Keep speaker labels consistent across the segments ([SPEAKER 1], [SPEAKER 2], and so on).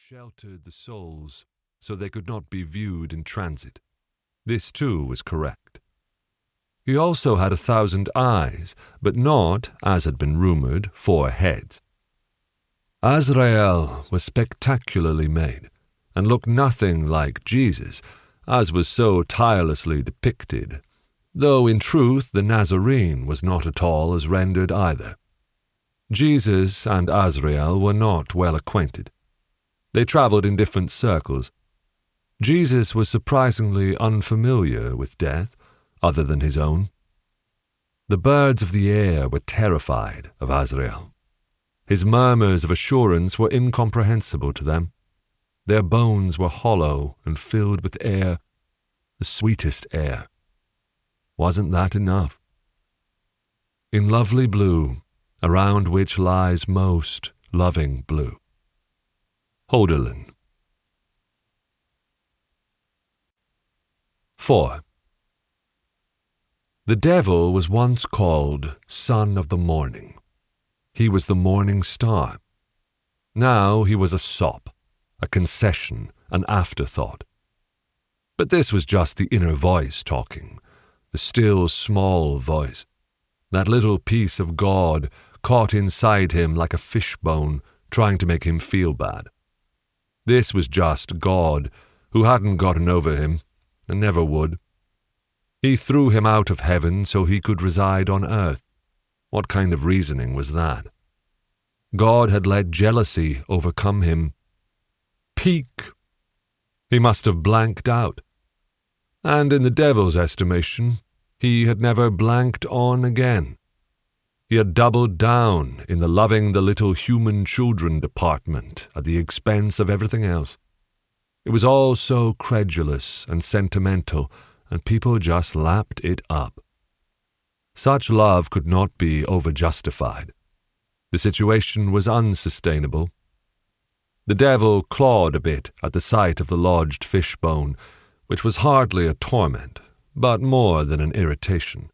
[SPEAKER 1] sheltered the souls so they could not be viewed in transit. This too was correct. He also had 1,000 eyes, but not, as had been rumored, 4 heads. Azrael was spectacularly made, and looked nothing like Jesus, as was so tirelessly depicted, though in truth the Nazarene was not at all as rendered either. Jesus and Azrael were not well acquainted. They travelled in different circles. Jesus was surprisingly unfamiliar with death, other than his own. The birds of the air were terrified of Azrael. His murmurs of assurance were incomprehensible to them. Their bones were hollow and filled with air, the sweetest air. Wasn't that enough? In lovely blue, around which lies most loving blue. Hölderlin. 4. The devil was once called Son of the Morning. He was the morning star. Now he was a sop, a concession, an afterthought. But this was just the inner voice talking, the still small voice, that little piece of God caught inside him like a fishbone, trying to make him feel bad. This was just God, who hadn't gotten over him, and never would. He threw him out of heaven so he could reside on earth. What kind of reasoning was that? God had let jealousy overcome him. Pique! He must have blanked out. And in the devil's estimation, he had never blanked on again. He had doubled down in the loving the little human children department at the expense of everything else. It was all so credulous and sentimental, and people just lapped it up. Such love could not be over-justified. The situation was unsustainable. The devil clawed a bit at the sight of the lodged fishbone, which was hardly a torment, but more than an irritation.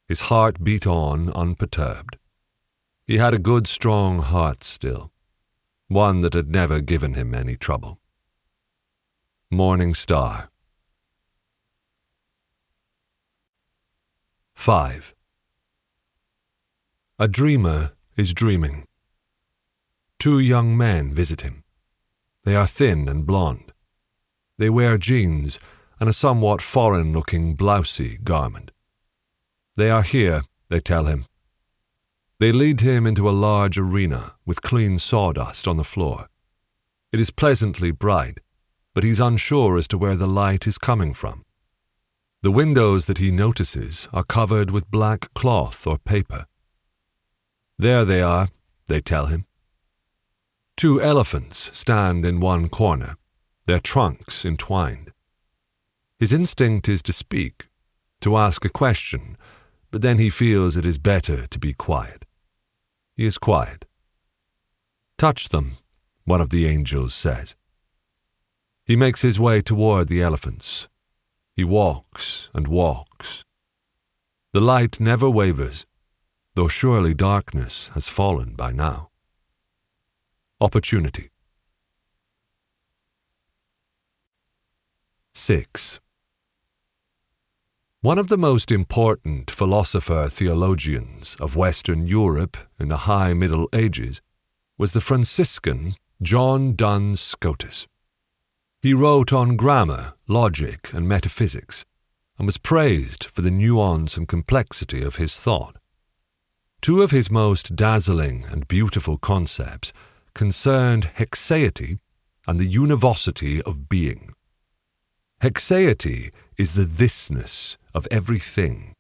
[SPEAKER 1] His heart beat on unperturbed. He had a good strong heart still, one that had never given him any trouble. Morning Star. 5. A dreamer is dreaming. 2 young men visit him. They are thin and blonde. They wear jeans and a somewhat foreign-looking blousey garment. They are here, they tell him. They lead him into a large arena with clean sawdust on the floor. It is pleasantly bright, but he's unsure as to where the light is coming from. The windows that he notices are covered with black cloth or paper. There they are, they tell him. 2 elephants stand in one corner, their trunks entwined. His instinct is to speak, to ask a question, but then he feels it is better to be quiet. He is quiet. Touch them, one of the angels says. He makes his way toward the elephants. He walks and walks. The light never wavers, though surely darkness has fallen by now. Opportunity. 6. One of the most important philosopher-theologians of Western Europe in the High Middle Ages was the Franciscan John Duns Scotus. He wrote on grammar, logic, and metaphysics, and was praised for the nuance and complexity of his thought. 2 of his most dazzling and beautiful concepts concerned hexaity and the univocity of being. Hexaity is the thisness of everything,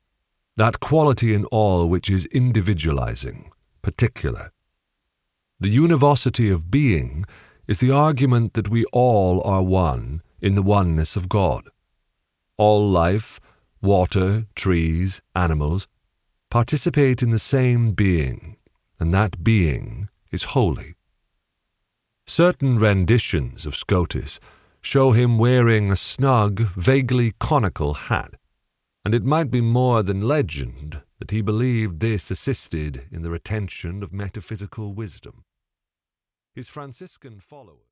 [SPEAKER 1] that quality in all which is individualizing, particular. The univocity of being is the argument that we all are one in the oneness of God. All life, water, trees, animals, participate in the same being, and that being is holy. Certain renditions of Scotus show him wearing a snug, vaguely conical hat, and it might be more than legend that he believed this assisted in the retention of metaphysical wisdom. His Franciscan followers